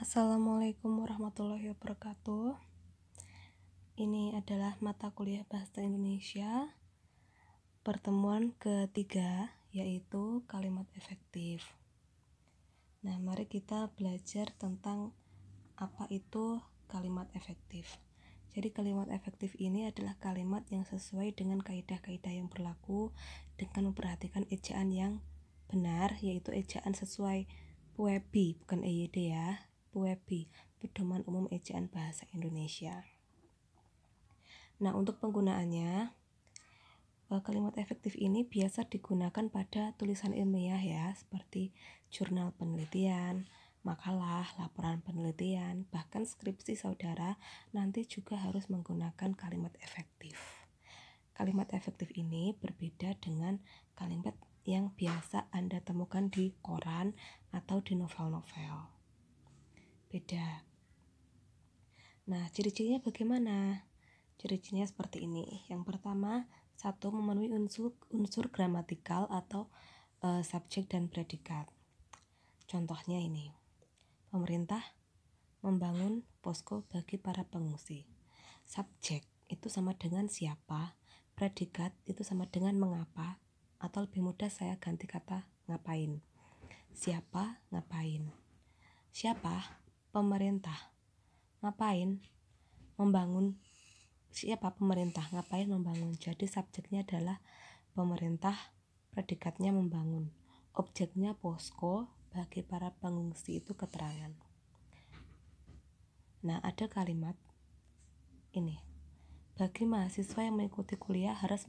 Assalamualaikum warahmatullahi wabarakatuh. Ini adalah mata kuliah Bahasa Indonesia pertemuan ketiga, yaitu kalimat efektif. Nah, mari kita belajar tentang apa itu kalimat efektif. Jadi kalimat efektif ini adalah kalimat yang sesuai dengan kaidah-kaidah yang berlaku dengan memperhatikan ejaan yang benar, yaitu ejaan sesuai PUEBI, bukan EYD ya. PUEBI, Pedoman Umum Ejaan Bahasa Indonesia. Nah, untuk penggunaannya, kalimat efektif ini biasa digunakan pada tulisan ilmiah ya, seperti jurnal penelitian, makalah, laporan penelitian, bahkan skripsi saudara nanti juga harus menggunakan kalimat efektif. Kalimat efektif ini berbeda dengan kalimat yang biasa Anda temukan di koran atau di novel-novel. Beda. Nah, ciri-cirinya bagaimana? Ciri-cirinya seperti ini. Yang pertama, satu, memenuhi unsur gramatikal atau subjek dan predikat. Contohnya ini. Pemerintah membangun posko bagi para pengungsi. Subjek itu sama dengan siapa, predikat itu sama dengan mengapa, atau lebih mudah saya ganti kata ngapain. Siapa, ngapain. Siapa? Pemerintah. Ngapain? Membangun. Siapa? Pemerintah. Ngapain? Membangun. Jadi subjeknya adalah pemerintah, predikatnya membangun. Objeknya posko, bagi para pengungsi itu keterangan. Nah, ada kalimat ini. Bagi mahasiswa yang mengikuti kuliah harus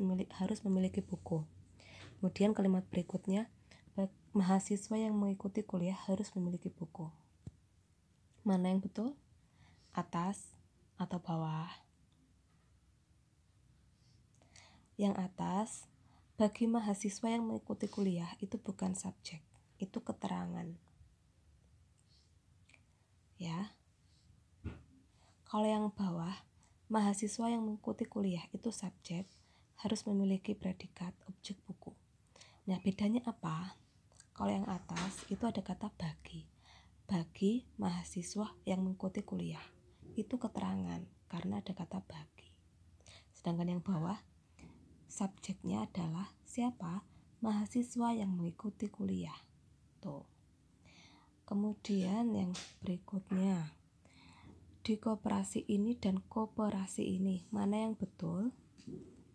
memiliki buku. Kemudian kalimat berikutnya, mahasiswa yang mengikuti kuliah harus memiliki buku. Mana yang betul? Atas atau bawah? Yang atas, bagi mahasiswa yang mengikuti kuliah itu bukan subjek, itu keterangan. Ya. Kalau yang bawah, mahasiswa yang mengikuti kuliah itu subjek, harus memiliki predikat, objek buku. Nah, bedanya apa? Kalau yang atas itu ada kata bagi. Bagi mahasiswa yang mengikuti kuliah itu keterangan karena ada kata bagi. Sedangkan yang bawah, subjeknya adalah siapa? Mahasiswa yang mengikuti kuliah. Tuh. Kemudian yang berikutnya, di koperasi ini dan koperasi ini, mana yang betul?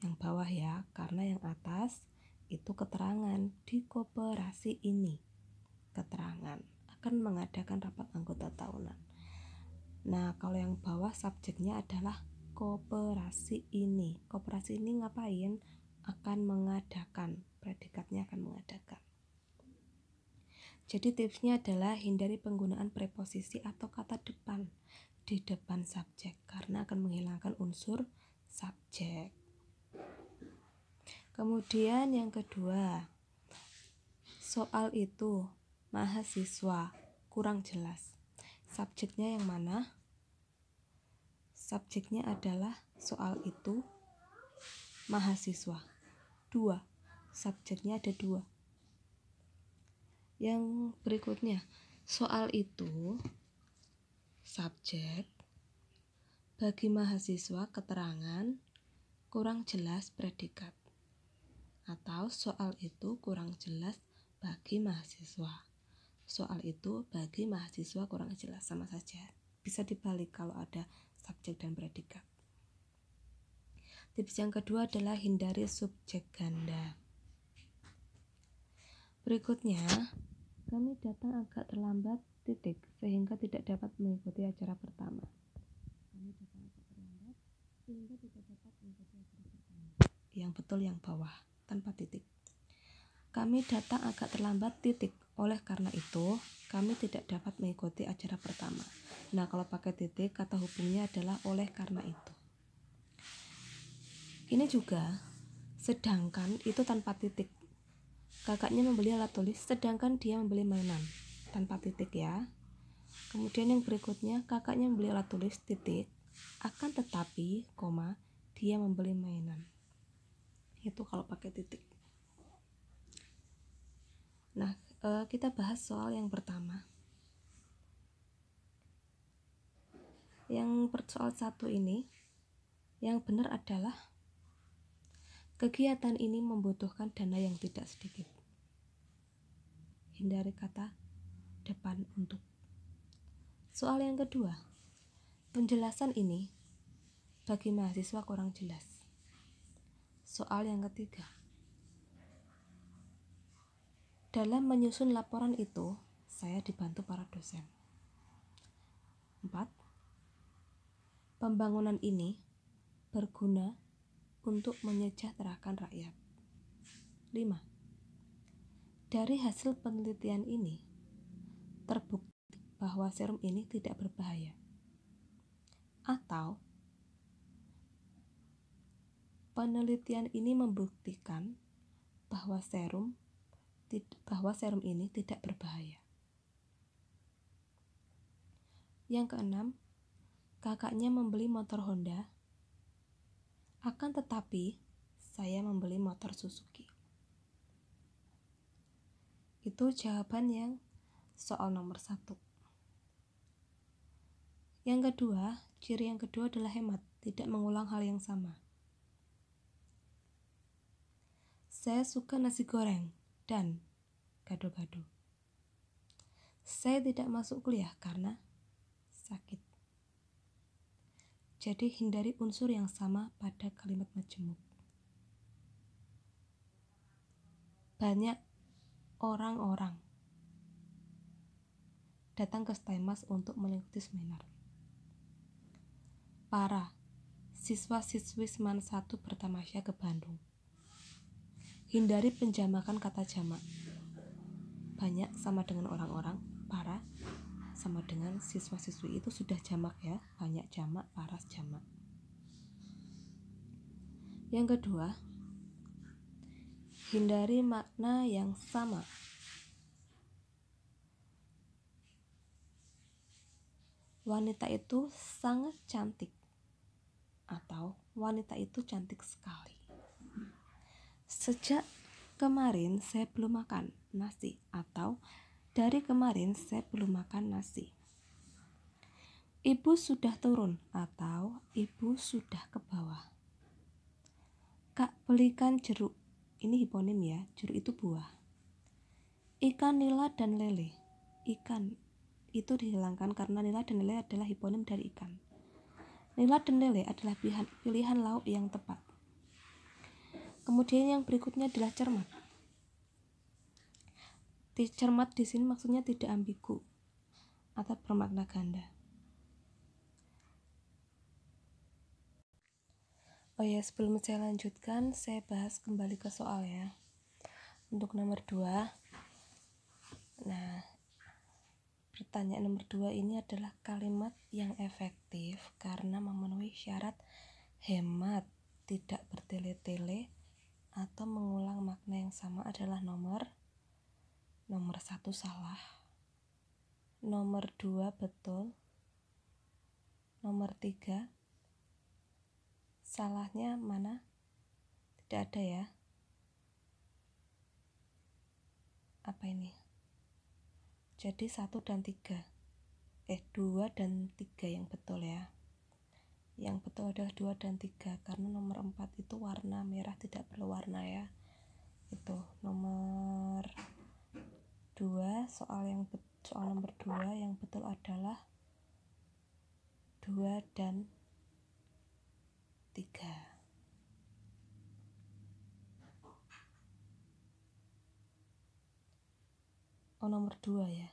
Yang bawah ya, karena yang atas itu keterangan. Di koperasi ini keterangan akan mengadakan rapat anggota tahunan. Nah, kalau yang bawah subjeknya adalah koperasi ini. Koperasi ini ngapain? Akan mengadakan. Predikatnya akan mengadakan. Jadi tipsnya adalah hindari penggunaan preposisi atau kata depan di depan subjek karena akan menghilangkan unsur subjek. Kemudian yang kedua, soal itu mahasiswa kurang jelas. Subjeknya yang mana? Subjeknya adalah soal itu mahasiswa. 2. Subjeknya ada 2. Yang berikutnya, soal itu subjek, bagi mahasiswa keterangan, kurang jelas predikat. Atau soal itu kurang jelas bagi mahasiswa. Soal itu bagi mahasiswa kurang jelas, sama saja. Bisa dibalik kalau ada subjek dan predikat. Tips yang kedua adalah hindari subjek ganda. Berikutnya, kami datang agak terlambat, sehingga tidak dapat mengikuti acara pertama. Yang betul yang bawah, tanpa titik. Kami datang agak terlambat, oleh karena itu, kami tidak dapat mengikuti acara pertama. Nah, kalau pakai titik, kata hubungnya adalah oleh karena itu. Ini juga, sedangkan itu tanpa titik. Kakaknya membeli alat tulis, sedangkan dia membeli mainan. Tanpa titik ya. Kemudian yang berikutnya, kakaknya membeli alat tulis, akan tetapi, dia membeli mainan. Itu kalau pakai titik. Nah, kita bahas soal yang pertama. Yang soal 1 ini, yang benar adalah kegiatan ini membutuhkan dana yang tidak sedikit. Hindari kata depan untuk. Soal yang kedua, penjelasan ini bagi mahasiswa kurang jelas. Soal yang ketiga, dalam menyusun laporan itu, saya dibantu para dosen. 4. Pembangunan ini berguna untuk menyejahterakan rakyat. 5. Dari hasil penelitian ini, terbukti bahwa serum ini tidak berbahaya. Atau, penelitian ini membuktikan bahwa serum ini tidak berbahaya. Yang keenam, kakaknya membeli motor Honda, akan tetapi saya membeli motor Suzuki. Itu jawaban yang soal nomor 1. Yang kedua, ciri yang kedua adalah hemat, tidak mengulang hal yang sama. Saya suka nasi goreng dan gado-gado. Saya tidak masuk kuliah karena sakit. Jadi hindari unsur yang sama pada kalimat majemuk. Banyak orang-orang datang ke STIMAS untuk mengikuti seminar. Para siswa-siswi SMAN 1 bertamasya ke Bandung. Hindari penjamakan kata jamak. Banyak sama dengan orang-orang, para sama dengan siswa-siswi, itu sudah jamak ya, banyak jamak, paras jamak. Yang kedua, hindari makna yang sama. Wanita itu sangat cantik, atau wanita itu cantik sekali. Sejak kemarin saya belum makan nasi, atau dari kemarin saya belum makan nasi. Ibu sudah turun, atau ibu sudah ke bawah. Kak, belikan jeruk. Ini hiponim ya, jeruk itu buah. Ikan nila dan lele. Ikan itu dihilangkan karena nila dan lele adalah hiponim dari ikan. Nila dan lele adalah pilihan lauk yang tepat. Kemudian yang berikutnya adalah cermat. Cermat di sini maksudnya tidak ambigu atau bermakna ganda. Oh ya, sebelum saya lanjutkan, saya bahas kembali ke soal ya. Untuk nomor 2. Nah, pertanyaan nomor 2 ini adalah kalimat yang efektif karena memenuhi syarat hemat, tidak bertele-tele, atau mengulang makna yang sama adalah nomor 1 salah, nomor 2 betul, nomor 3 salahnya mana? Tidak ada ya. Apa ini? Jadi 1 dan 3. 2 dan 3 yang betul ya. Yang betul adalah 2 dan 3 karena nomor 4 itu warna merah, tidak perlu warna ya. Itu nomor 2, soal nomor 2 yang betul adalah 2 dan 3. Oh, nomor 2 ya.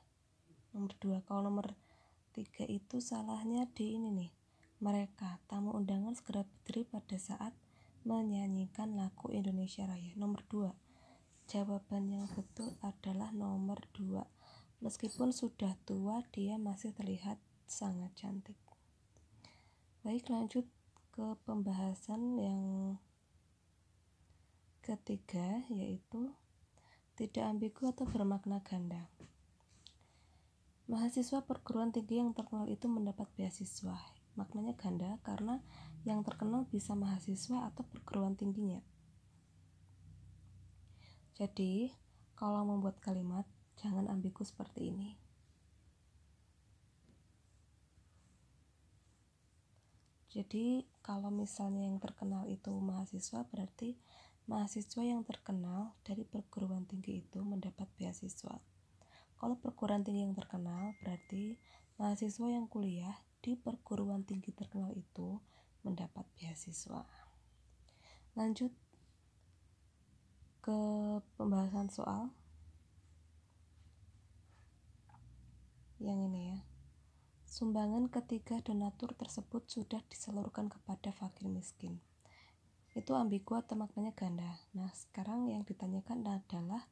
Nomor 2. Kalau nomor 3 itu salahnya di ini nih. Mereka tamu undangan segera berdiri pada saat menyanyikan lagu Indonesia Raya. Nomor 2. Jawaban yang betul adalah nomor 2. Meskipun sudah tua, dia masih terlihat sangat cantik. Baik, lanjut ke pembahasan yang ketiga, yaitu tidak ambigu atau bermakna ganda. Mahasiswa perguruan tinggi yang terkenal itu mendapat beasiswa. Maknanya ganda karena yang terkenal bisa mahasiswa atau perguruan tingginya. Jadi, kalau membuat kalimat, jangan ambigu seperti ini. Jadi kalau misalnya yang terkenal itu mahasiswa, berarti mahasiswa yang terkenal dari perguruan tinggi itu mendapat beasiswa. Kalau perguruan tinggi yang terkenal, berarti mahasiswa yang kuliah di perguruan tinggi terkenal itu mendapat beasiswa. Lanjut ke pembahasan soal yang ini ya. Sumbangan ketiga donatur tersebut sudah disalurkan kepada fakir miskin. Itu ambigu atau maknanya ganda. Nah, sekarang yang ditanyakan adalah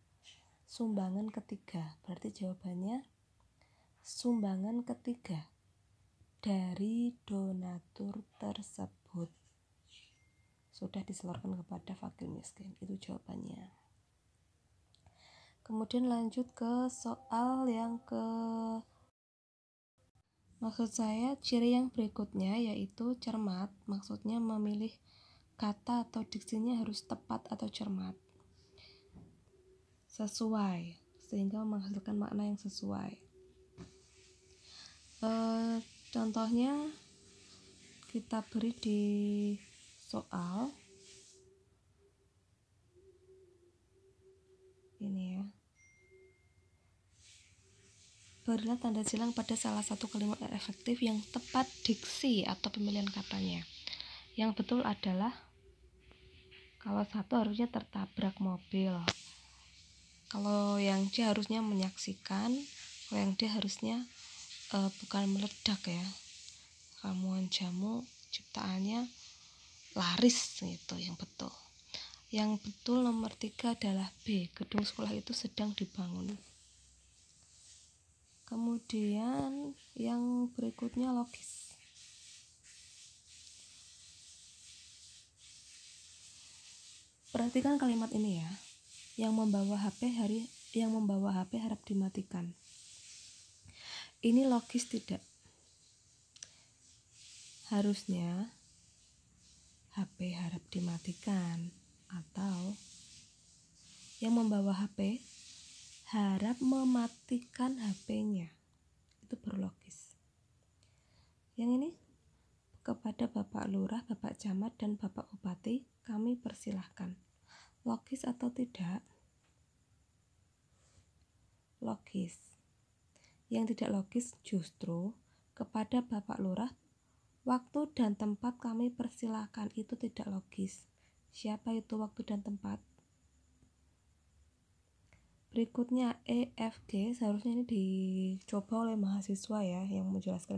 sumbangan ketiga. Berarti jawabannya sumbangan ketiga dari donatur tersebut sudah disalurkan kepada fakir miskin. Itu jawabannya. Kemudian lanjut ke soal yang maksud saya ciri yang berikutnya yaitu cermat. Maksudnya memilih kata atau diksinya harus tepat atau cermat, sesuai, sehingga menghasilkan makna yang sesuai. Contohnya kita beri di soal ini ya. Berilah tanda silang pada salah satu kalimat efektif yang tepat diksi atau pemilihan katanya. Yang betul adalah kalau satu harusnya tertabrak mobil, kalau yang C harusnya menyaksikan, kalau yang D harusnya bukan meledak ya. Ramuan jamu ciptaannya laris gitu, yang betul. Yang betul nomor 3 adalah B, gedung sekolah itu sedang dibangun. Kemudian yang berikutnya logis. Perhatikan kalimat ini ya. Yang membawa HP harap dimatikan. Ini logis tidak? Harusnya HP harap dimatikan atau yang membawa HP harap mematikan HP-nya. Itu baru logis. Yang ini kepada Bapak Lurah, Bapak Camat, dan Bapak Bupati kami persilahkan. Logis atau tidak? Logis. Yang tidak logis justru kepada Bapak Lurah, waktu dan tempat kami persilahkan, itu tidak logis. Siapa itu waktu dan tempat? Berikutnya E, F, G, seharusnya ini dicoba oleh mahasiswa ya yang menjelaskan